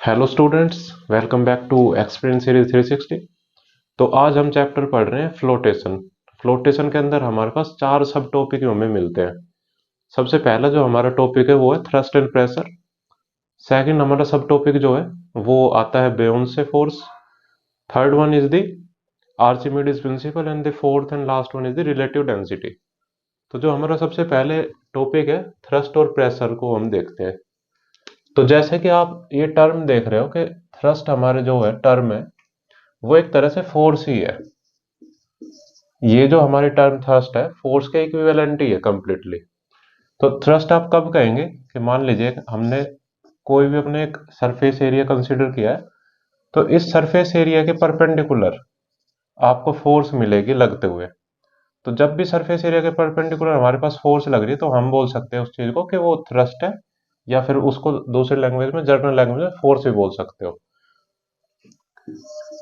Hello students, welcome back to experience series 360। तो आज हम चैप्टर पढ़ रहे हैं फ्लोटेशन। फ्लोटेशन के अंदर हमारे पास चार सब टॉपिक हमें मिलते हैं। सबसे पहला जो हमारा टॉपिक है वो है थ्रस्ट एंड प्रेशर। सेकंड हमारा सब टॉपिक जो है वो आता है buoyancy force. Third one is the Archimedes principle and the fourth and last one is the relative density. तो जो हमारा सबसे पहले टॉपिक है थ्रस्ट और प्रेशर को हम देखते हैं। तो जैसे कि आप ये टर्म देख रहे हो कि थ्रस्ट हमारे जो है टर्म है वो एक तरह से फोर्स ही है। ये जो हमारी टर्म थ्रस्ट है फोर्स के इक्विवेलेंट ही है कंप्लीटली। तो थ्रस्ट आप कब कहेंगे कि मान लीजिए हमने कोई भी अपने एक सरफेस एरिया कंसीडर किया है, तो इस सरफेस एरिया के परपेंडिकुलर आपको फोर्स मिलेगी लगते हुए। तो जब भी सरफेस एरिया के परपेंडिकुलर हमारे पास फोर्स लग रही है तो हम बोल सकते हैं उस चीज को कि वो थ्रस्ट है, या फिर उसको दूसरी लैंग्वेज में, जनरल लैंग्वेज में फोर्स भी बोल सकते हो।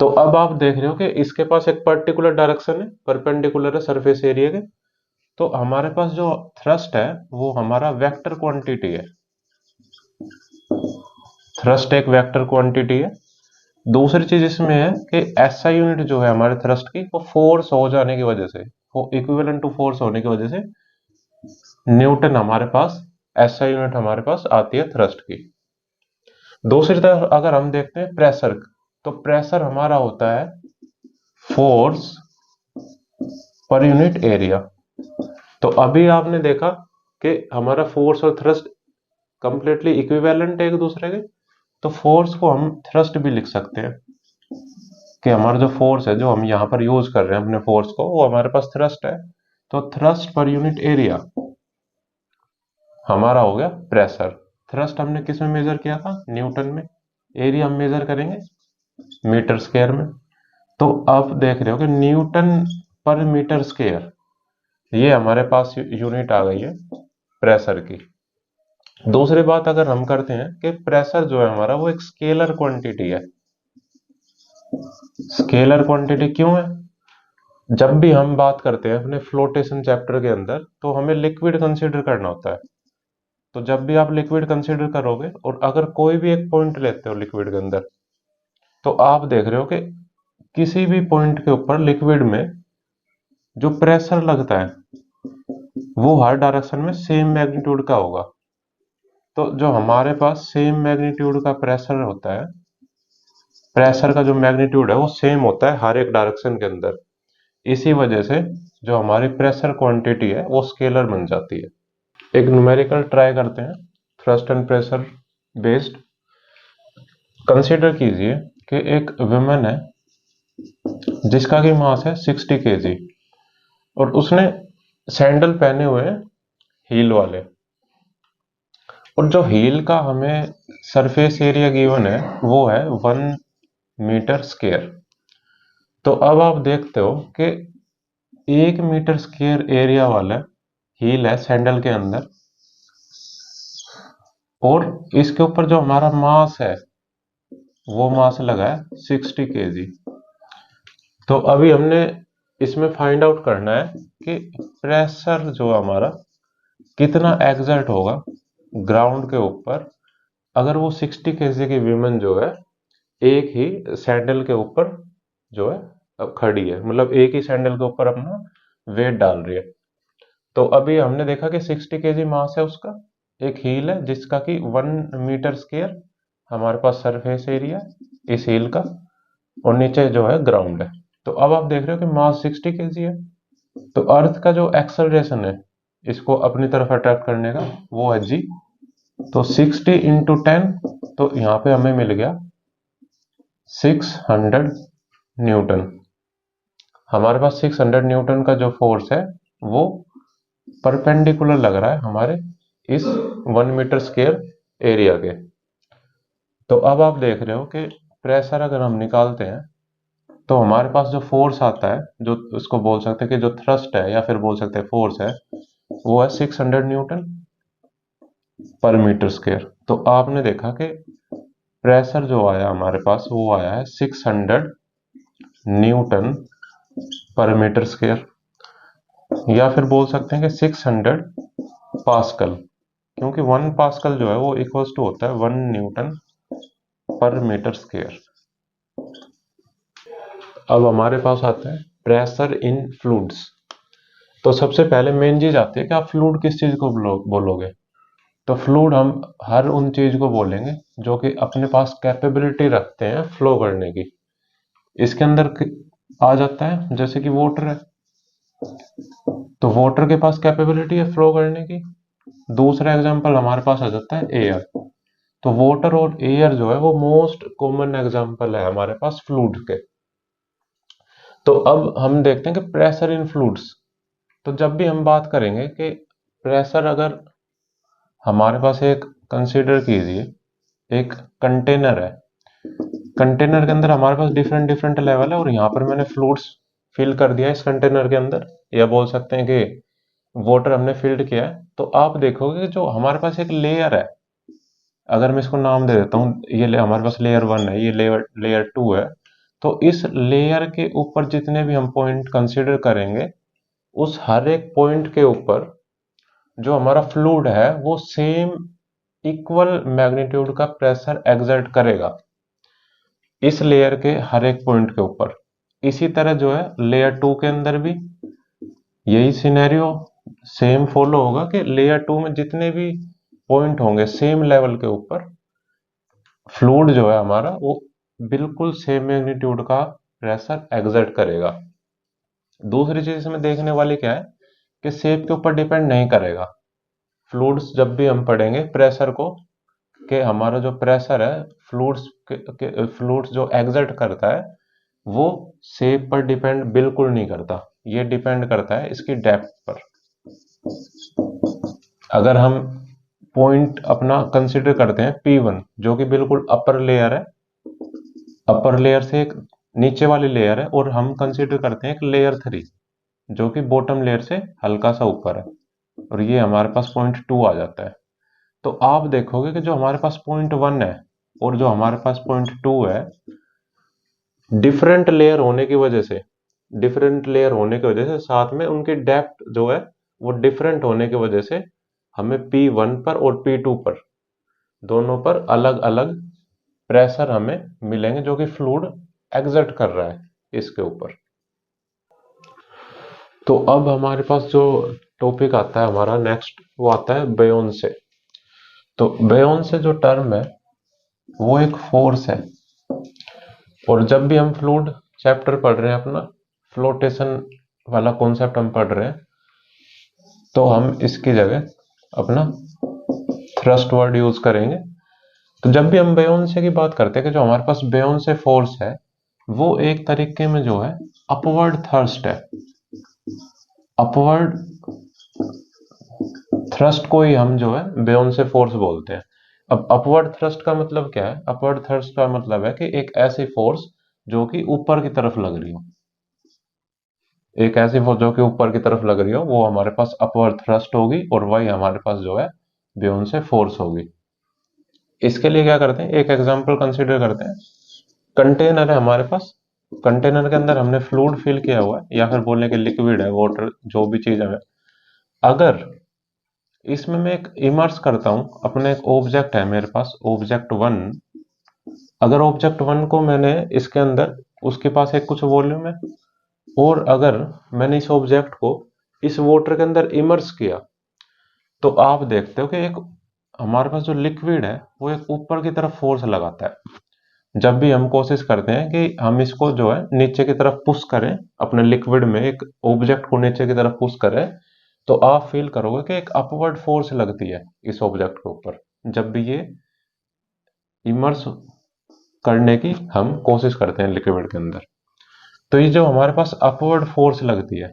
तो अब आप देख रहे हो कि इसके पास एक पर्टिकुलर डायरेक्शन है, परपेंडिकुलर है सरफेस एरिया के। तो हमारे पास जो थ्रस्ट है वो हमारा वेक्टर क्वांटिटी है। थ्रस्ट एक वेक्टर क्वांटिटी है। दूसरी चीज इसमें है कि एसआई यूनिट जो है हमारे थ्रस्ट की वो फोर्स हो जाने की वजह से, वो इक्विवेलेंट टू फोर्स होने की वजह से न्यूटन हमारे पास एसआई यूनिट हमारे पास आती है थ्रस्ट की। दूसरी तरफ अगर हम देखते हैं प्रेशर, तो प्रेशर हमारा होता है फोर्स पर यूनिट एरिया। तो अभी आपने देखा कि हमारा फोर्स और थ्रस्ट कंप्लीटली इक्विवेलेंट है एक दूसरे के। तो फोर्स को हम थ्रस्ट भी लिख सकते हैं कि हमारा जो फोर्स है जो हम यहाँ पर यूज कर रहे हैं अपने फोर्स को, वो हमारे पास थ्रस्ट है। तो थ्रस्ट पर यूनिट एरिया हमारा हो गया प्रेशर। थ्रस्ट हमने किस में मेजर किया था? न्यूटन में। एरिया हम मेजर करेंगे मीटर स्क्वायर में। तो आप देख रहे हो कि न्यूटन पर मीटर स्क्वायर ये हमारे पास यूनिट आ गई है प्रेशर की। दूसरी बात अगर हम करते हैं कि प्रेशर जो है हमारा वो एक स्केलर क्वांटिटी है। स्केलर क्वांटिटी क्यों है? जब भी हम बात करते हैं अपने फ्लोटेशन चैप्टर के अंदर तो हमें लिक्विड कंसीडर करना होता है। तो जब भी आप लिक्विड कंसीडर करोगे और अगर कोई भी एक पॉइंट लेते हो लिक्विड के अंदर, तो आप देख रहे हो कि किसी भी पॉइंट के ऊपर लिक्विड में जो प्रेशर लगता है वो हर डायरेक्शन में सेम मैग्नीट्यूड का होगा। तो जो हमारे पास सेम मैग्नीट्यूड का प्रेशर होता है, प्रेशर का जो मैग्नीट्यूड है वो सेम होता है हर एक डायरेक्शन के अंदर। इसी वजह से जो हमारी प्रेशर क्वांटिटी है वो स्केलर बन जाती है। एक न्यूमेरिकल ट्राई करते हैं thrust and pressure based. Consider कीजिए कि एक वुमेन है जिसका की मास है 60 kg, और उसने सैंडल पहने हुए हैं हील वाले। और जो हील का हमें सरफेस एरिया गिवन है वो है 1 मीटर स्क्वायर। तो अब आप देखते हो कि 1 मीटर स्क्वायर एरिया वाला हील है सैंडल के अंदर, और इसके ऊपर जो हमारा मास है वो मास लगा है 60 kg। तो अभी हमने इसमें फाइंड आउट करना है कि प्रेशर जो हमारा कितना एग्जर्ट होगा ग्राउंड के ऊपर अगर वो 60 kg की विमेन जो है एक ही सैंडल के ऊपर जो है अब खड़ी है, मतलब एक ही सैंडल के ऊपर अपना वेट डाल रही है। तो अभी हमने देखा कि 60 kg मास है उसका, एक हील है जिसका कि 1 मीटर स्क्वायर हमारे पास सरफेस एरिया इस हील का, और नीचे जो है ग्राउंड है। तो अब आप देख रहे हो कि मास 60 kg है। तो अर्थ का जो एक्सेलरेशन है इसको अपनी तरफ अट्रैक्ट करने का वो है जी। तो 60 × 10, तो यहाँ पे हमें मिल गया 600 न्यूटन। हमारे पास 600 न्यूटन का जो फोर्स है वो परपेंडिकुलर लग रहा है हमारे इस 1 मीटर स्क्वायर एरिया के। तो अब आप देख रहे हो कि प्रेशर अगर हम निकालते हैं तो हमारे पास जो फोर्स आता है, जो उसको बोल सकते हैं कि जो थ्रस्ट है या फिर बोल सकते हैं फोर्स है, वो है 600 न्यूटन पर मीटर स्क्वायर। तो आपने देखा कि प्रेशर जो आया हमारे पास वो आया है 600 न्यूटन पर मीटर स्क्वायर, या फिर बोल सकते हैं कि 600 पास्कल, क्योंकि 1 पास्कल जो है वो इक्वल्स टू होता है 1 न्यूटन पर मीटर स्क्वायर। अब हमारे पास आता है प्रेशर इन फ्लूइड्स। तो सबसे पहले मेन चीज आती है कि आप फ्लूइड किस चीज को बोलोगे। तो फ्लूइड हम हर उन चीज को बोलेंगे जो कि अपने पास कैपेबिलिटी रखते हैं फ्लो करने की। इसके अंदर आ जाता है जैसे कि वाटर है, तो वाटर के पास कैपेबिलिटी है फ्लो करने की। दूसरा एग्जांपल हमारे पास आ जाता है एयर। तो वाटर और एयर जो है वो मोस्ट कॉमन एग्जांपल है हमारे पास फ्लूइड के। तो अब हम देखते हैं कि प्रेशर इन फ्लूइड्स। तो जब भी हम बात करेंगे कि प्रेशर, अगर हमारे पास एक कंसीडर कीजिए एक कंटेनर है, कंटेनर के अंदर हमारे पास डिफरेंट डिफरेंट लेवल है और यहाँ पर मैंने फ्लूइड्स फिल कर दिया इस कंटेनर के अंदर, या बोल सकते हैं कि वाटर हमने फिल्ड किया है। तो आप देखोगे कि जो हमारे पास एक लेयर है, अगर मैं इसको नाम दे देता हूँ, ये हमारे पास लेयर 1 है, ये लेयर 2 है। तो इस लेयर के ऊपर जितने भी हम पॉइंट कंसीडर करेंगे, उस हर एक पॉइंट के ऊपर जो हमारा फ्लूइड है वो सेम इक्वल मैग्नीट्यूड का प्रेशर एक्सर्ट करेगा इस लेयर के हर एक पॉइंट के ऊपर। इसी तरह जो है लेयर 2 के अंदर भी यही सिनेरियो सेम फॉलो होगा कि लेयर 2 में जितने भी पॉइंट होंगे सेम लेवल के ऊपर, फ्लूइड जो है हमारा वो बिल्कुल सेम मैग्नीट्यूड का प्रेशर एक्सर्ट करेगा। दूसरी चीज इसमें देखने वाली क्या है कि शेप के ऊपर डिपेंड नहीं करेगा। फ्लूइड्स जब भी हम पढ़ेंगे प्रेशर को, कि हमारा जो प्रेशर है फ्लूइड्स जो एक्सर्ट करता है वो शेप पर डिपेंड बिल्कुल नहीं करता, ये डिपेंड करता है इसकी डेप्थ पर। अगर हम पॉइंट अपना कंसीडर करते हैं P1 जो कि बिल्कुल अपर लेयर है, अपर लेयर से एक नीचे वाली लेयर है, और हम कंसीडर करते हैं एक लेयर 3 जो कि बॉटम लेयर से हल्का सा ऊपर है, और ये हमारे पास पॉइंट 2 आ जाता है। तो आप देखोगे कि जो हमारे पास पॉइंट 1 है और जो हमारे पास पॉइंट 2 है, डिफरेंट लेयर होने की वजह से, साथ में उनकी डेप्थ जो है वो डिफरेंट होने की वजह से हमें P1 पर और P2 पर दोनों पर अलग अलग प्रेशर हमें मिलेंगे जो कि फ्लूइड एक्सर्ट कर रहा है इसके ऊपर। तो अब हमारे पास जो टॉपिक आता है हमारा नेक्स्ट, वो आता है बेयोंसे। तो बेयोंसे जो टर्म है वो एक फोर्स है, और जब भी हम फ्लूइड चैप्टर पढ़ रहे हैं, अपना फ्लोटेशन वाला कॉन्सेप्ट हम पढ़ रहे हैं, तो हम इसकी जगह अपना थ्रस्ट वर्ड यूज करेंगे। तो जब भी हम बेयोंसे की बात करते हैं कि जो हमारे पास बेयोंसे फोर्स है वो एक तरीके में जो है अपवर्ड थ्रस्ट है। अपवर्ड थ्रस्ट को ही हम जो है बेयोंसे फोर्स बोलते हैं। अब अपवर्ड थ्रस्ट का मतलब क्या है? अपवर्ड थ्रस्ट का मतलब है कि एक ऐसी फोर्स जो कि ऊपर की तरफ लग रही हो, एक ऐसी फोर्स जो कि ऊपर की तरफ लग रही हो, वो हमारे पास अपवर्ड थ्रस्ट होगी, और वही हमारे पास जो है बेयोंसे फोर्स होगी। इसके लिए क्या करते हैं, एक एग्जांपल कंसीडर करते हैं। कंटेनर है हमारे पास, कंटेनर के अंदर हमने फ्लूइड फिल किया हुआ है, या फिर बोलने के लिक्विड है, वाटर, जो भी चीज है। अगर इसमें मैं एक इमर्स करता हूं, अपने एक ऑब्जेक्ट है मेरे पास, ऑब्जेक्ट 1। अगर ऑब्जेक्ट 1 को मैंने इसके अंदर, उसके पास एक कुछ वॉल्यूम है, और अगर मैंने इस ऑब्जेक्ट को इस वाटर के अंदर इमर्स किया, तो आप देखते हो कि एक हमारे पास जो लिक्विड है वो एक ऊपर की तरफ फोर्स लगाता है। जब भी हम कोशिश करते हैं कि हम इसको जो है नीचे की तरफ पुश करें, अपने लिक्विड में एक ऑब्जेक्ट को नीचे की तरफ पुश करें, तो आप फील करोगे कि एक अपवर्ड फोर्स लगती है इस ऑब्जेक्ट के ऊपर, जब भी ये इमर्स करने की हम कोशिश करते हैं लिक्विड के अंदर। तो ये जो हमारे पास अपवर्ड फोर्स लगती है,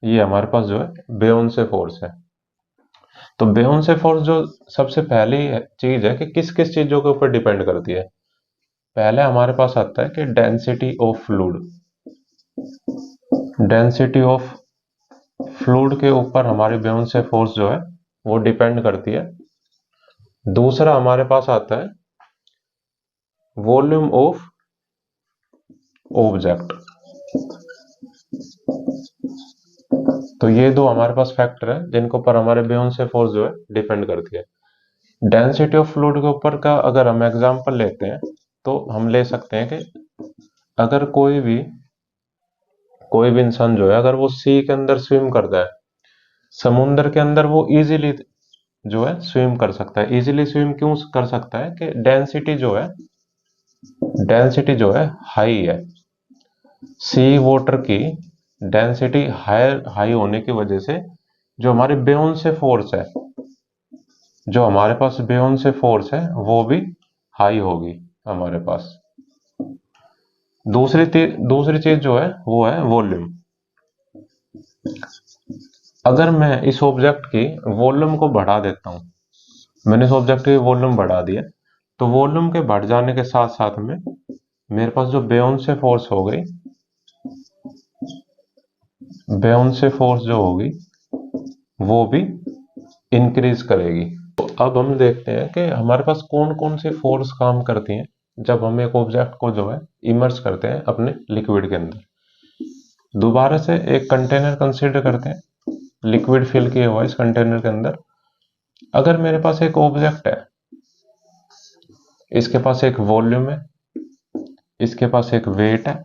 ये हमारे पास जो है बेयोंसे फोर्स है। तो बेयोंसे फोर्स जो सबसे पहली चीज है कि किस किस चीजों के ऊपर डिपेंड करती है। पहले हमारे पास आता है कि density of fluid, density of fluid के ऊपर हमारी बेयोंसे फोर्स जो है वो डिपेंड करती है। दूसरा हमारे पास आता है वॉल्यूम ऑफ ऑब्जेक्ट। तो ये दो हमारे पास फैक्टर है जिनके ऊपर हमारे बेयोंसे फोर्स जो है डिपेंड करती है। डेंसिटी ऑफ फ्लूइड के ऊपर का अगर हम एग्जांपल लेते हैं, तो हम ले सकते हैं कि अगर कोई भी इंसान जो है अगर वो सी के अंदर स्विम करता है, समुद्र के अंदर, वो इजीली जो है स्विम कर सकता है। इजीली स्विम क्यों कर सकता है कि डेंसिटी जो है हाई है। सी वाटर की डेंसिटी हाई होने की वजह से जो हमारे बेयोंसे फोर्स है, जो हमारे पास बेयोंसे फोर्स है, वो भी हाई होगी हमारे पास। दूसरी चीज जो है वो है वॉल्यूम। अगर मैं इस ऑब्जेक्ट की वॉल्यूम को बढ़ा देता हूं, मैंने इस ऑब्जेक्ट की वॉल्यूम बढ़ा दिया, तो वॉल्यूम के बढ़ जाने के साथ साथ में मेरे पास जो बेयोंसे फोर्स हो गई, बेयोंसे फोर्स जो होगी वो भी इंक्रीज करेगी। तो अब हम देखते हैं कि हमारे पास कौन कौन सी फोर्स काम करती हैं जब हम एक ऑब्जेक्ट को जो है इमर्स करते हैं अपने लिक्विड के अंदर। दोबारा से एक कंटेनर कंसीडर करते हैं, लिक्विड फिल किया हुआ इस कंटेनर के अंदर। अगर मेरे पास एक ऑब्जेक्ट है, इसके पास एक वॉल्यूम है, इसके पास एक वेट है,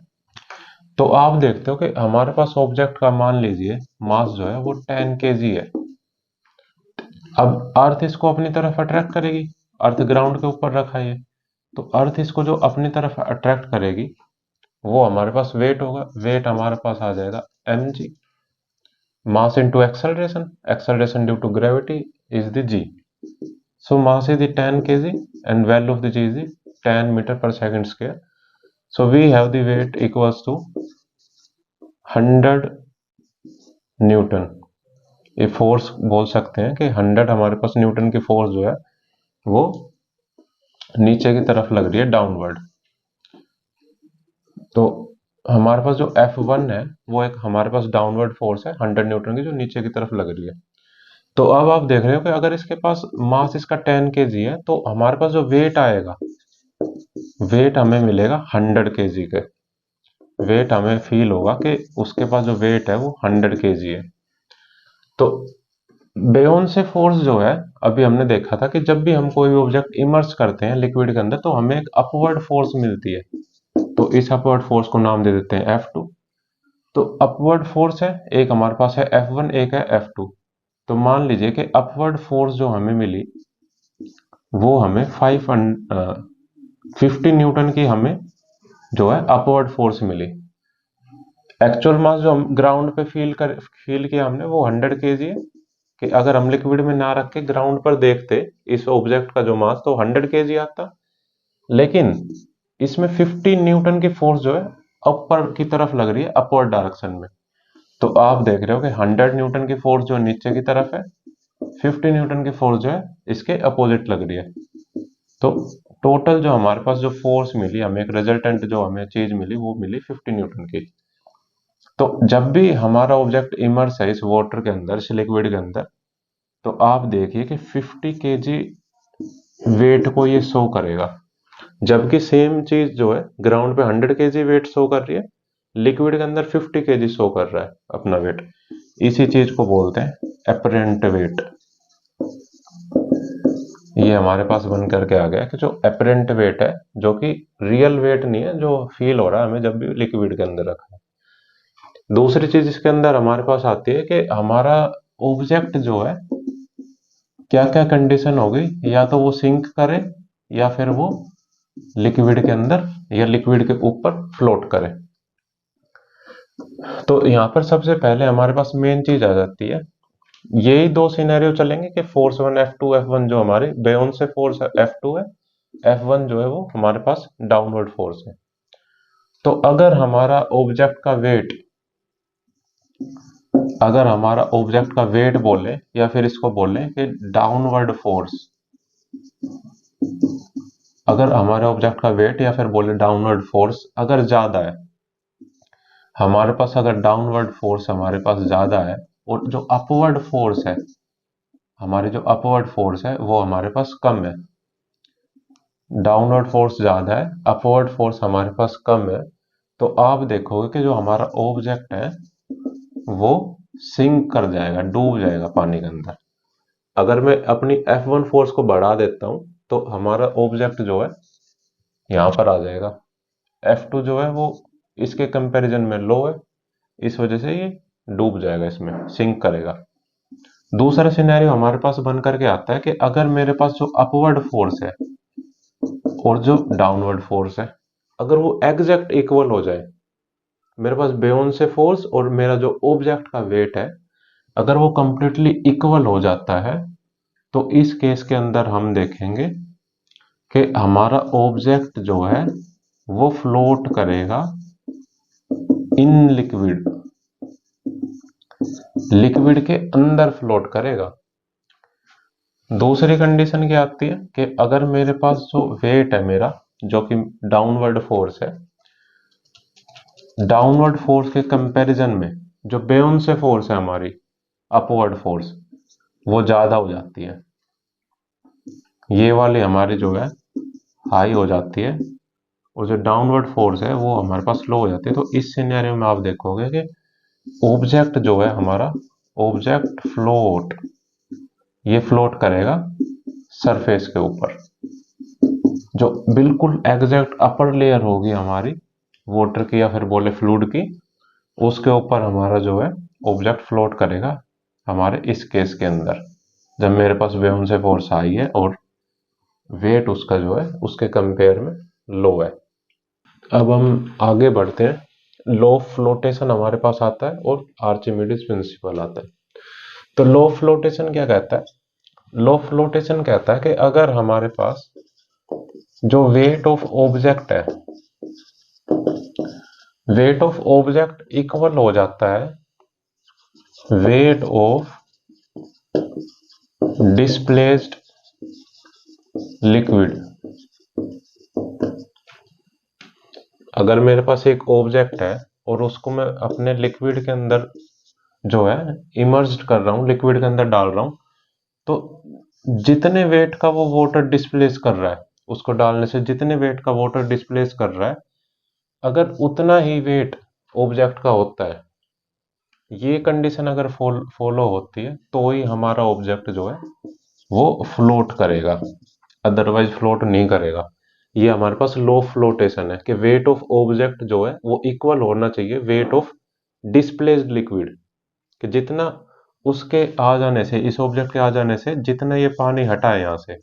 तो आप देखते हो कि हमारे पास ऑब्जेक्ट का मान लीजिए मास जो है वो 10 kg है। अब अर्थ इसको अपनी तरफ अट्रैक्ट करेगी, अर्थ ग्राउंड के ऊपर रखा है, तो अर्थ इसको जो अपनी तरफ अट्रैक्ट करेगी वो हमारे पास वेट होगा। वेट हमारे पास आ जाएगा mg। Mass into acceleration, acceleration due to gravity is the g। So mass is the 10 kg and value of the g is the 10 meter per second square. So we have the weight equals to 100 Newton. ये force बोल सकते हैं कि 100 हमारे पास Newton की force जो है वो नीचे की तरफ लग रही है, डाउनवर्ड। तो हमारे पास जो F1 है वो एक हमारे पास डाउनवर्ड फोर्स है 100 न्यूटन की, जो नीचे की तरफ लग रही है। तो अब आप देख रहे हो कि अगर इसके पास मास इसका 10 kg है, तो हमारे पास जो वेट आएगा, वेट हमें मिलेगा 100 kg के। वेट हमें फील होगा कि उसके पास जो वेट है वो 100 kg है। तो बेयोंसे फोर्स जो है, अभी हमने देखा था कि जब भी हम कोई भी ऑब्जेक्ट इमर्स करते हैं लिक्विड के अंदर तो हमें एक अपवर्ड फोर्स मिलती है। तो इस अपवर्ड फोर्स को नाम दे देते हैं F2। तो अपवर्ड फोर्स है, एक हमारे पास है F1, एक है F2। तो मान लीजिए कि अपवर्ड फोर्स जो हमें मिली वो हमें 50 न्यूटन की हमें जो है अपवर्ड फोर्स मिली। एक्चुअल मास जो हम ग्राउंड पे फील किया हमने वो 100 kg है। कि अगर हम लिक्विड में ना रख के ग्राउंड पर देखते इस ऑब्जेक्ट का जो मास, तो 100 kg आता। लेकिन इसमें 50 न्यूटन की फोर्स जो है ऊपर की तरफ लग रही है, अपवर्ड डायरेक्शन में। तो आप देख रहे हो कि 100 न्यूटन की फोर्स जो नीचे की तरफ है, 50 न्यूटन की फोर्स जो है इसके अपोजिट लग रही है। तो टोटल जो हमारे पास जो फोर्स मिली हमें, एक रिजल्टेंट जो हमें चीज मिली वो मिली 50 न्यूटन की। तो जब भी हमारा ऑब्जेक्ट इमर्स है इस वाटर के अंदर, इस लिक्विड के अंदर, तो आप देखिए कि 50 kg वेट को ये शो करेगा। जबकि सेम चीज जो है ग्राउंड पे 100 kg वेट शो कर रही है, लिक्विड के अंदर 50 kg शो कर रहा है अपना वेट। इसी चीज को बोलते हैं एपरेंट वेट। ये हमारे पास बन करके आ गया कि जो एपरेंट वेट है, जो कि रियल वेट नहीं है, जो फील हो रहा है हमें जब भी लिक्विड के अंदर रखा है। दूसरी चीज इसके अंदर हमारे पास आती है कि हमारा ऑब्जेक्ट जो है क्या क्या कंडीशन होगी, या तो वो सिंक करे या फिर वो लिक्विड के अंदर या लिक्विड के ऊपर फ्लोट करे। तो यहाँ पर सबसे पहले हमारे पास मेन चीज आ जाती है, यही दो सिनेरियो चलेंगे कि फोर्स 1 F2 F1 जो हमारे बेयोन से फोर्स F2 है, F1 जो है वो हमारे पास डाउनवर्ड फोर्स है। तो अगर हमारा ऑब्जेक्ट का वेट बोले, या फिर इसको बोले कि डाउनवर्ड फोर्स, अगर हमारे ऑब्जेक्ट का वेट या फिर बोले डाउनवर्ड फोर्स अगर ज्यादा है हमारे पास, अगर डाउनवर्ड फोर्स हमारे पास ज्यादा है और जो अपवर्ड फोर्स है, हमारी जो अपवर्ड फोर्स है वो हमारे पास कम है, डाउनवर्ड फोर्स ज्यादा है, अपवर्ड फोर्स हमारे पास कम है, तो आप देखोगे कि जो हमारा ऑब्जेक्ट है वो सिंक कर जाएगा, डूब जाएगा पानी के अंदर। अगर मैं अपनी F1 फोर्स को बढ़ा देता हूं तो हमारा ऑब्जेक्ट जो है यहाँ पर आ जाएगा। F2 जो है वो इसके कंपैरिजन में लो है, इस वजह से ये डूब जाएगा, इसमें सिंक करेगा। दूसरा सिनेरियो हमारे पास बन करके आता है कि अगर मेरे पास जो अपवर्ड फोर्स है और जो डाउनवर्ड फोर्स है, अगर वो एग्जैक्ट इक्वल हो जाए, मेरे पास बेयोन से फोर्स और मेरा जो ऑब्जेक्ट का वेट है अगर वो कंप्लीटली इक्वल हो जाता है, तो इस केस के अंदर हम देखेंगे कि हमारा ऑब्जेक्ट जो है वो फ्लोट करेगा इन लिक्विड, लिक्विड के अंदर फ्लोट करेगा। दूसरी कंडीशन क्या आती है कि अगर मेरे पास जो वेट है मेरा, जो कि डाउनवर्ड फोर्स है, डाउनवर्ड फोर्स के कंपैरिजन में जो बेयोन से फोर्स है हमारी अपवर्ड फोर्स, वो ज्यादा हो जाती है, ये वाली हमारी जो है हाई हो जाती है, और जो डाउनवर्ड फोर्स है वो हमारे पास लो हो जाती है। तो इस सिनेरियो में आप देखोगे कि ऑब्जेक्ट जो है हमारा, ऑब्जेक्ट फ्लोट, ये फ्लोट करेगा सरफेस के ऊपर। जो बिल्कुल एग्जैक्ट अपर लेयर होगी हमारी वाटर की या फिर बोले फ्लूइड की, उसके ऊपर हमारा जो है ऑब्जेक्ट फ्लोट करेगा हमारे इस केस के अंदर, जब मेरे पास बेयोन से फोर्स आई है और वेट उसका जो है उसके कंपेयर में लो है। अब हम आगे बढ़ते हैं। लॉ ऑफ फ्लोटेशन हमारे पास आता है और आर्चिमिडीज प्रिंसिपल आता है। तो लॉ ऑफ फ्लोटेशन क्या कहता है? लॉ ऑफ फ्लोटेशन कहता है कि अगर हमारे पास जो वेट ऑफ ऑब्जेक्ट है, वेट ऑफ ऑब्जेक्ट इक्वल हो जाता है वेट ऑफ डिस्प्लेस्ड लिक्विड। अगर मेरे पास एक ऑब्जेक्ट है और उसको मैं अपने लिक्विड के अंदर जो है इमर्ज्ड कर रहा हूं, लिक्विड के अंदर डाल रहा हूं, तो जितने वेट का वो वाटर डिस्प्लेस कर रहा है, उसको डालने से जितने वेट का वाटर डिस्प्लेस कर रहा है, अगर उतना ही वेट ऑब्जेक्ट का होता है, ये कंडीशन अगर फॉलो होती है, तो ही हमारा ऑब्जेक्ट जो है वो फ्लोट करेगा, अदरवाइज फ्लोट नहीं करेगा। ये हमारे पास लो फ्लोटेशन है कि वेट ऑफ ऑब्जेक्ट जो है वो इक्वल होना चाहिए वेट ऑफ डिस्प्लेस्ड लिक्विड, कि जितना उसके आ जाने से, इस ऑब्जेक्ट के आ जाने से जितना ये पानी हटा है यहाँ से,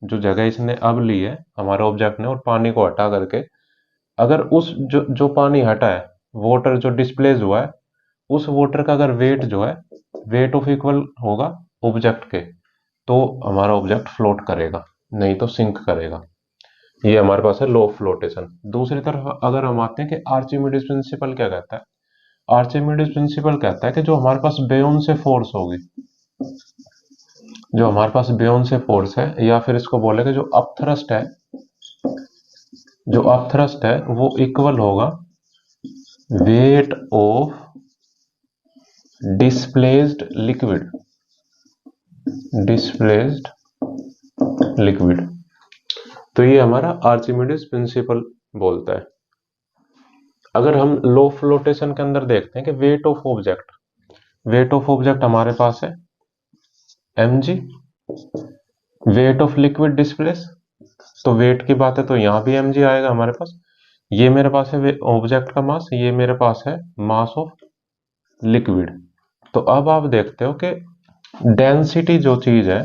जो जगह इसने अब ली है हमारे ऑब्जेक्ट ने और पानी को हटा करके, अगर उस जो पानी हटा है, वाटर जो डिस्प्लेस हुआ है, उस वाटर का अगर वेट जो है वेट ऑफ इक्वल होगा ऑब्जेक्ट के, तो हमारा ऑब्जेक्ट फ्लोट करेगा, नहीं तो सिंक करेगा। ये हमारे पास है लो ऑफ फ्लोटेशन। दूसरी तरफ अगर हम आते हैं कि आर्चिमिडीज प्रिंसिपल क्या कहता है? आर्चिमिडीज प्रिंसिपल कहता है कि जो हमारे पास बेयोन से फोर्स होगी, जो हमारे पास बेयोन से फोर्स है, या फिर इसको बोलेंगे जो अपथ्रस्ट है, जो अपथ्रस्ट है वो इक्वल होगा weight of displaced liquid, displaced liquid. तो ये हमारा आर्चिमिडीज प्रिंसिपल बोलता है। अगर हम लो फ्लोटेशन के अंदर देखते हैं कि weight of object, weight of object हमारे पास है mg, weight of liquid displace, तो वेट की बात है तो यहां भी mg आएगा हमारे पास। ये मेरे पास है ऑब्जेक्ट का मास, ये मेरे पास है मास ऑफ लिक्विड। तो अब आप देखते हो कि डेंसिटी जो चीज है,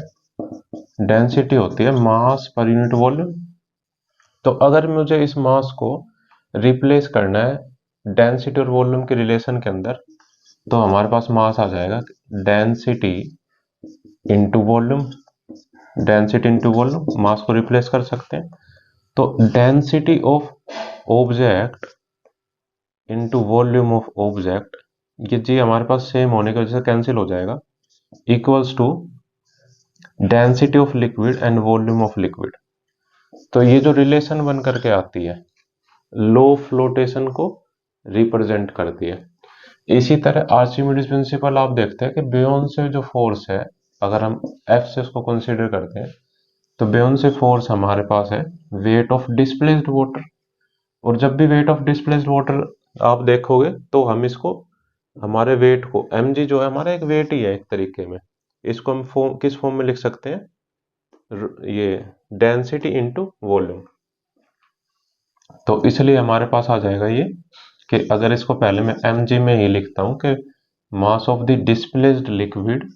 डेंसिटी होती है मास पर यूनिट वॉल्यूम। तो अगर मुझे इस मास को रिप्लेस करना है डेंसिटी और वॉल्यूम के रिलेशन के अंदर, तो हमारे पास मास आ जाएगा density into volume, density into volume, mass को रिप्लेस कर सकते हैं। तो density of object into volume of object, ये जी हमारे पास सेम होने की वजह से कैंसिल हो जाएगा, equals to density of liquid and volume of liquid. तो ये जो रिलेशन बन करके आती है लो फ्लोटेशन को रिप्रेजेंट करती है। इसी तरह आर्चिमिडीज प्रिंसिपल आप देखते हैं कि बेयोन से जो फोर्स है, अगर हम F से उसको कंसीडर करते हैं, तो बेयोन से फोर्स हमारे पास है वेट ऑफ डिस्प्लेस्ड वाटर। और जब भी वेट ऑफ डिस्प्लेस्ड वाटर आप देखोगे, तो हम इसको, हमारे वेट को, mg जो है हमारा एक वेट ही है एक तरीके में, इसको हम किस फॉर्म में लिख सकते हैं? ये डेंसिटी इंटू वॉल्यूम। तो इसलिए हमारे पास आ जाएगा ये कि अगर इसको पहले मैं mg में ही लिखता हूं कि mass of the displaced liquid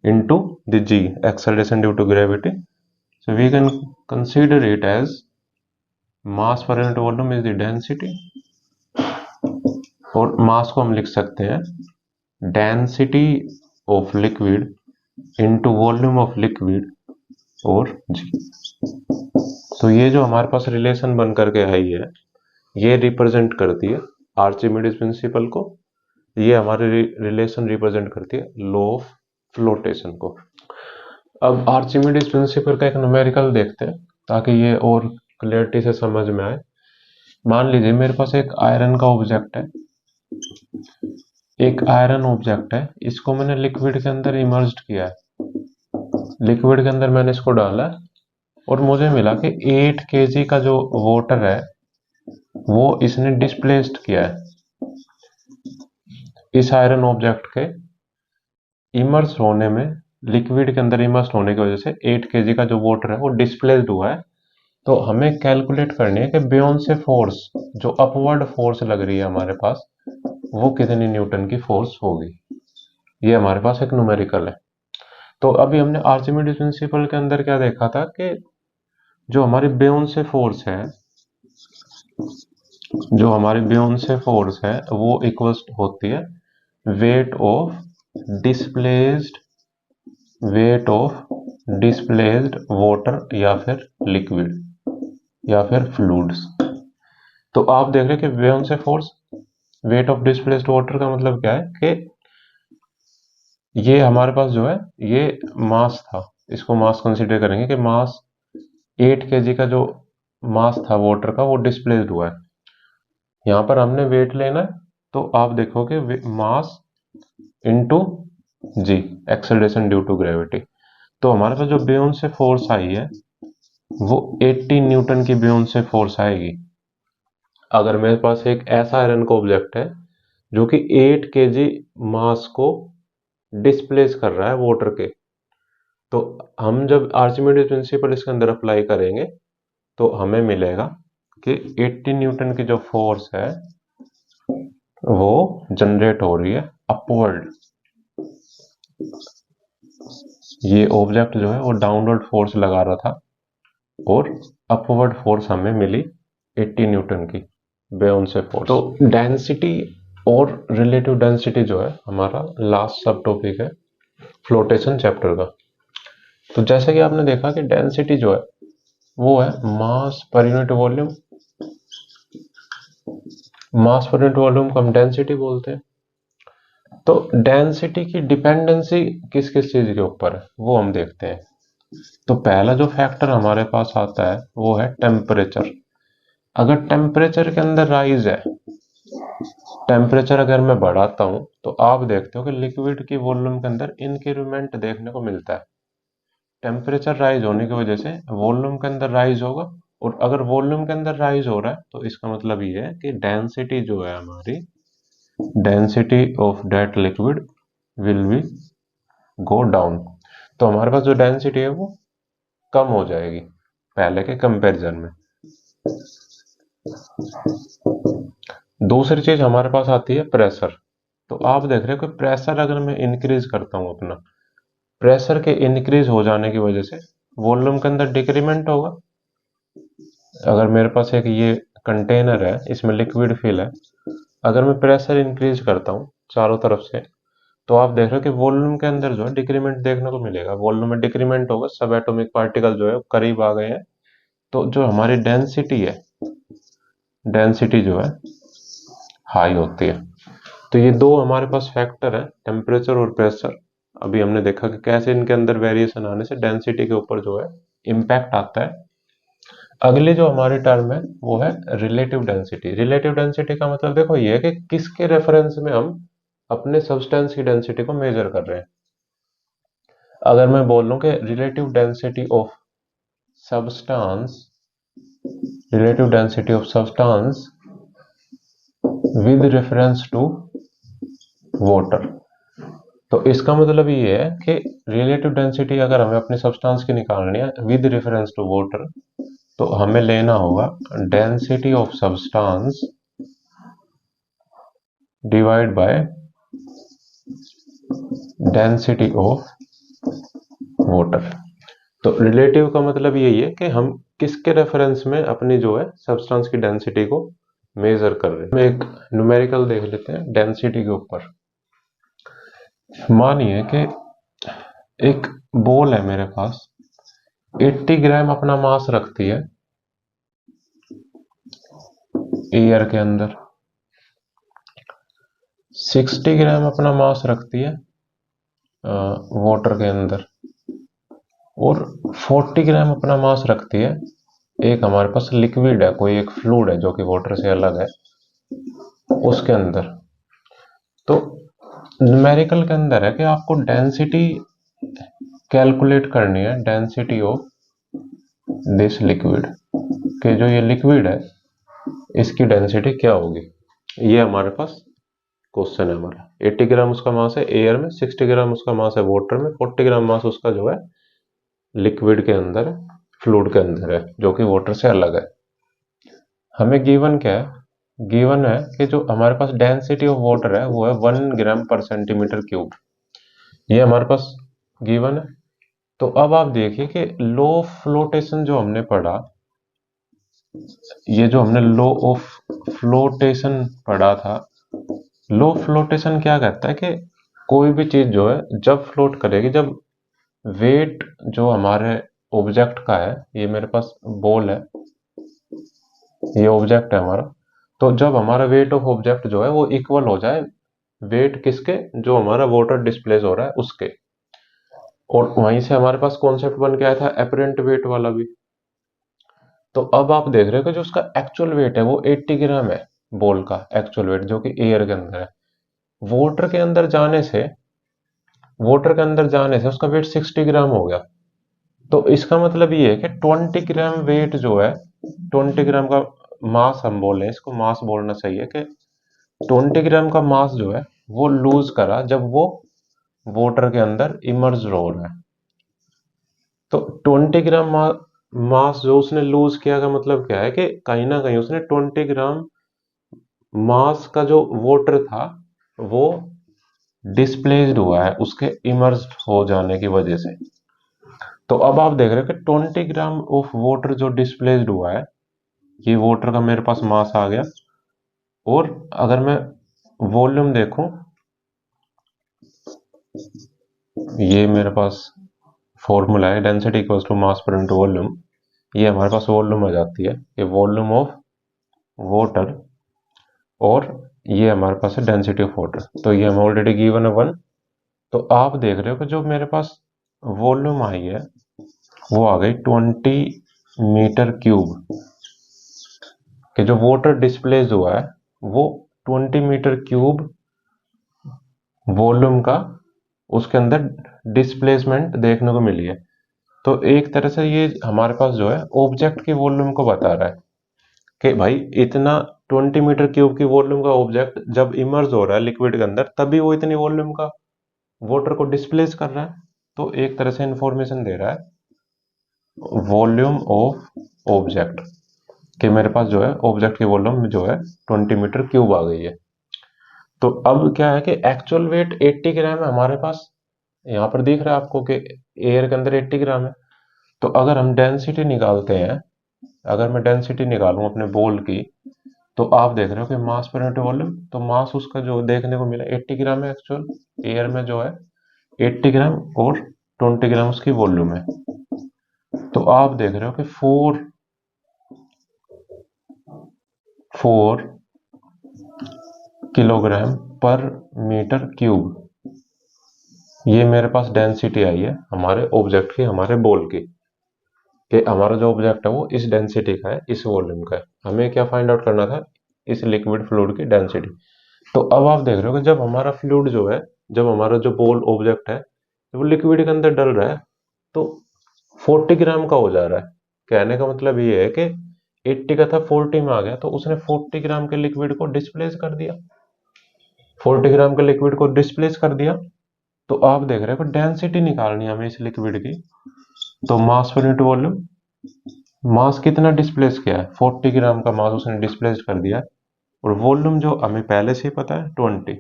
into the g, acceleration due to gravity, so we can consider it as mass per unit volume is the density, और मास को हम लिख सकते हैं density of liquid into volume of liquid और g। तो ये जो हमारे पास रिलेशन बन करके आई है, ये रिप्रेजेंट करती है आर्चिमिडीज प्रिंसिपल को, ये हमारे रिलेशन रिप्रेजेंट करती है लॉ ऑफ फ्लोटेशन को। अब आर्चिमिडीज प्रिंसिपल का एक न्यूमेरिकल देखते हैं ताकि ये और क्लियरिटी से समझ में आए। मान लीजिए मेरे पास एक आयरन का ऑब्जेक्ट है, एक आयरन ऑब्जेक्ट है, इसको मैंने लिक्विड के अंदर इमर्ज्ड किया है, लिक्विड के अंदर मैंने इसको डाला और मुझे मिला कि 8 kg का जो वाटर है वो इसने डिस्प्लेस्ड किया है। इस आयरन ऑब्जेक्ट के इमर्स होने में, लिक्विड के अंदर इमर्स होने की वजह से 8 kg का जो वाटर है वो डिस्प्लेस्ड हुआ है। तो हमें कैलकुलेट करनी है कि बियॉन्ड से फोर्स, जो अपवर्ड फोर्स लग रही है हमारे पास, वो कितनी न्यूटन की फोर्स होगी। ये हमारे पास एक न्यूमेरिकल है। तो अभी हमने आर्चिमिडीज प्रिंसिपल के अंदर क्या देखा था कि जो हमारी बियॉन्ड से फोर्स है, जो हमारी बियॉन्ड से फोर्स है वो इक्वल्स होती है वेट ऑफ डिस्प्लेस्ड वाटर या फिर लिक्विड या फिर फ्लूइड्स। तो आप देख रहे हैं कि बियॉन्ड से force, weight of displaced water का मतलब क्या है कि ये हमारे पास जो है ये मास था, इसको मास कंसीडर करेंगे कि मास 8 kg का जो मास था वाटर का वो डिस्प्लेस्ड हुआ है। यहाँ पर हमने वेट लेना है, तो आप देखोगे mass into G, acceleration due to gravity. तो हमारे पास जो बियॉन्ड से फोर्स आई है वो 80 न्यूटन की बियॉन्ड से फोर्स आएगी। अगर मेरे पास एक ऐसा आयरन का ऑब्जेक्ट है जो कि 8 kg मास को डिस्प्लेस कर रहा है वाटर के, तो हम जब आर्चिमिडीज प्रिंसिपल इसके अंदर अप्लाई करेंगे तो हमें मिलेगा कि 80 न्यूटन की जो फोर्स है वो जनरेट हो रही है अपवर्ड। ये ऑब्जेक्ट जो है वो डाउनवर्ड फोर्स लगा रहा था और अपवर्ड फोर्स हमें मिली 80 न्यूटन की बियॉन्ड से फोर्स। तो डेंसिटी और रिलेटिव डेंसिटी जो है हमारा लास्ट सब टॉपिक है फ्लोटेशन चैप्टर का। तो जैसे कि आपने देखा कि डेंसिटी जो है वो है मास पर यूनिट वॉल्यूम, मास पर यूनिट वॉल्यूम को हम डेंसिटी बोलते हैं। तो डेंसिटी की डिपेंडेंसी किस किस चीज के ऊपर है वो हम देखते हैं। तो पहला जो फैक्टर हमारे पास आता है वो है टेम्परेचर। अगर टेम्परेचर के अंदर राइज है, टेम्परेचर अगर मैं बढ़ाता हूं तो आप देखते हो कि लिक्विड की वॉल्यूम के अंदर इंक्रीमेंट देखने को मिलता है। टेम्परेचर राइज होने की वजह से वॉल्यूम के अंदर राइज होगा, और अगर वॉल्यूम के अंदर राइज हो रहा है तो इसका मतलब ये है कि डेंसिटी जो है हमारी, density of that liquid will be go down. तो हमारे पास जो डेंसिटी है वो कम हो जाएगी पहले के कंपैरिजन में। दूसरी चीज हमारे पास आती है प्रेशर। तो आप देख रहे हो कि प्रेशर अगर मैं इंक्रीज करता हूं अपना, प्रेशर के इंक्रीज हो जाने की वजह से वॉल्यूम के अंदर डिक्रीमेंट होगा। अगर मेरे पास एक ये कंटेनर है, इसमें लिक्विड फिल है, अगर मैं प्रेशर इंक्रीज करता हूँ चारों तरफ से, तो आप देख रहे हो कि वॉल्यूम के अंदर जो है डिक्रीमेंट देखने को मिलेगा। वॉल्यूम में डिक्रीमेंट होगा, सब एटॉमिक पार्टिकल जो है करीब आ गए हैं। तो जो हमारी डेंसिटी है, डेंसिटी जो है हाई होती है। तो ये दो हमारे पास फैक्टर है, टेम्परेचर और प्रेशर। अभी हमने देखा कि कैसे इनके अंदर वेरिएशन आने से डेंसिटी के ऊपर जो है इम्पैक्ट आता है। अगली जो हमारी टर्म है वो है रिलेटिव डेंसिटी। रिलेटिव डेंसिटी का मतलब देखो ये है कि किसके रेफरेंस में हम अपने सब्सटेंस की डेंसिटी को मेजर कर रहे हैं। अगर मैं बोल लूं कि relative density of substance, relative density of substance with reference to water, तो इसका मतलब ये है कि रिलेटिव डेंसिटी अगर हमें अपने सब्सटेंस की निकालनी है विद रेफरेंस टू वाटर, तो हमें लेना होगा density of substance divide by density of water. तो रिलेटिव का मतलब यही है कि हम किसके रेफरेंस में अपनी जो है सब्सटेंस की डेंसिटी को मेजर कर रहे हैं। हम एक न्यूमेरिकल देख लेते हैं डेंसिटी के ऊपर। मानिए कि एक बॉल है मेरे पास, 80 ग्राम अपना मास रखती है एयर के अंदर, 60 ग्राम अपना मास रखती है वाटर के अंदर, और 40 ग्राम अपना मास रखती है एक हमारे पास लिक्विड है, कोई एक फ्लूइड है जो कि वाटर से अलग है, उसके अंदर। तो न्यूमेरिकल के अंदर है कि आपको डेंसिटी कैलकुलेट करनी है, डेंसिटी ऑफ दिस लिक्विड, कि जो ये लिक्विड है इसकी डेंसिटी क्या होगी। ये हमारे पास क्वेश्चन है हमारा। 80 ग्राम उसका मास है एयर में, 60 ग्राम उसका मास है वाटर में, 40 ग्राम मास उसका जो है लिक्विड के अंदर है, फ्लूइड के अंदर है, जो कि वाटर से अलग है। हमें गिवन क्या है? गिवन है कि जो हमारे पास डेंसिटी ऑफ वाटर है वो है 1 ग्राम पर सेंटीमीटर क्यूब। ये हमारे पास गिवन है। तो अब आप देखिए कि लॉ ऑफ फ्लोटेशन जो हमने पढ़ा, ये जो हमने लॉ ऑफ फ्लोटेशन पढ़ा था, लॉ ऑफ फ्लोटेशन क्या कहता है कि कोई भी चीज जो है जब फ्लोट करेगी, जब वेट जो हमारे ऑब्जेक्ट का है, ये मेरे पास बॉल है, ये ऑब्जेक्ट है हमारा, तो जब हमारा वेट ऑफ ऑब्जेक्ट जो है वो इक्वल हो जाए वेट किसके, जो हमारा वाटर डिस्प्लेस हो रहा है उसके। और वहीं से हमारे पास कॉन्सेप्ट बन के आया था एपरेंट वेट वाला भी। तो अब आप देख रहे हो कि जो उसका एक्चुअल वेट है वो 80 ग्राम है, बॉल का एक्चुअल वेट, जो कि एयर के अंदर है। वाटर के अंदर जाने से उसका वेट 60 ग्राम हो गया। तो इसका मतलब ये है कि 20 ग्राम वेट जो है, 20 ग्राम का मास हम बोल रहे हैं, इसको मास बोलना चाहिए, कि 20 ग्राम का मास जो है वो लूज करा जब वो वाटर के अंदर इमर्ज हो रहा है। तो 20 ग्राम मास जो उसने लूज किया का मतलब क्या है कि कहीं ना कहीं उसने 20 ग्राम मास का जो वाटर था वो डिस्प्लेस्ड हुआ है उसके इमर्ज हो जाने की वजह से। तो अब आप देख रहे हो कि 20 ग्राम ऑफ वाटर जो डिस्प्लेस्ड हुआ है, ये वाटर का मेरे पास मास आ गया। और अगर मैं वॉल्यूम देखूं, ये मेरे पास फॉर्मूला है डेंसिटी इक्वल्स टू मास पर इंटू वॉल्यूम। ये हमारे पास वॉल्यूम आ जाती है, ये वॉल्यूम ऑफ वाटर, और ये हमारे पास है डेंसिटी ऑफ वाटर। तो ये हमें ऑलरेडी गिवन है 1। तो आप देख रहे हो कि जो मेरे पास वॉल्यूम आई है वो आ गई 20 मीटर क्यूब, कि जो वाटर डिस्प्लेस हुआ है वो 20 मीटर क्यूब वॉल्यूम का उसके अंदर डिस्प्लेसमेंट देखने को मिली है। तो एक तरह से ये हमारे पास जो है ऑब्जेक्ट की वॉल्यूम को बता रहा है कि भाई इतना 20 मीटर क्यूब की वॉल्यूम का ऑब्जेक्ट जब इमर्ज हो रहा है लिक्विड के अंदर, तभी वो इतनी वॉल्यूम का वाटर को डिस्प्लेस कर रहा है। तो एक तरह से इंफॉर्मेशन दे रहा है वॉल्यूम ऑफ ऑब्जेक्ट, कि मेरे पास जो है ऑब्जेक्ट की वॉल्यूम जो है 20 मीटर क्यूब आ गई है। तो अब क्या है कि एक्चुअल वेट 80 ग्राम है हमारे पास, यहाँ पर दिख रहा है आपको कि एयर के अंदर 80 ग्राम है। तो अगर हम डेंसिटी निकालते हैं, अगर मैं डेंसिटी निकालूं अपने बॉल की, तो आप देख रहे हो कि मास पर यूनिट वॉल्यूम, तो मास उसका जो देखने को मिला 80 ग्राम है एक्चुअल, एयर में जो है 80 ग्राम, और 20 ग्राम उसकी वॉल्यूम है। तो आप देख रहे हो कि 4 किलोग्राम पर मीटर क्यूब, ये मेरे पास डेंसिटी आई है हमारे ऑब्जेक्ट की, हमारे बॉल की, कि हमारा जो ऑब्जेक्ट है वो इस डेंसिटी का है, इस वॉल्यूम का है। हमें क्या फाइंड आउट करना था? इस लिक्विड फ्लूइड की डेंसिटी। तो अब आप देख रहे हो कि जब हमारा फ्लूइड जो है, जब हमारा जो बॉल ऑब्जेक्ट है वो लिक्विड के अंदर डल रहा है, तो 40 ग्राम का हो जा रहा है। कहने का मतलब ये है कि 80 का था 40 में आ गया, तो उसने 40 ग्राम के लिक्विड को डिस्प्लेस कर दिया, 40 ग्राम के लिक्विड को डिस्प्लेस कर दिया। तो आप देख रहे हो कि डेंसिटी निकालनी है हमें इस लिक्विड की, तो मास पर यूनिट वॉल्यूम, मास कितना डिस्प्लेस किया है, 40 ग्राम का मास उसने डिस्प्लेस कर दिया है। और वॉल्यूम जो हमें पहले से ही पता है 20।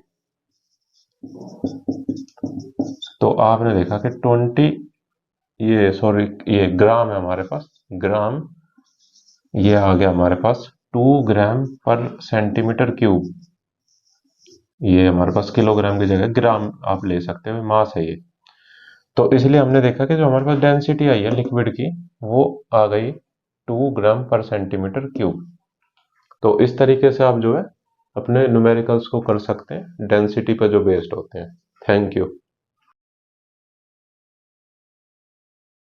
तो आपने देखा कि 20, ये सॉरी ये ग्राम है हमारे पास, ग्राम, ये आ गया हमारे पास 2 ग्राम पर सेंटीमीटर क्यूब। ये हमारे पास किलोग्राम की जगह ग्राम आप ले सकते हो, मास है ये। तो इसलिए हमने देखा कि जो हमारे पास डेंसिटी आई है लिक्विड की, वो आ गई 2 ग्राम पर सेंटीमीटर क्यूब। तो इस तरीके से आप जो है अपने न्यूमेरिकल्स को कर सकते हैं डेंसिटी पर जो बेस्ड होते हैं। Thank you.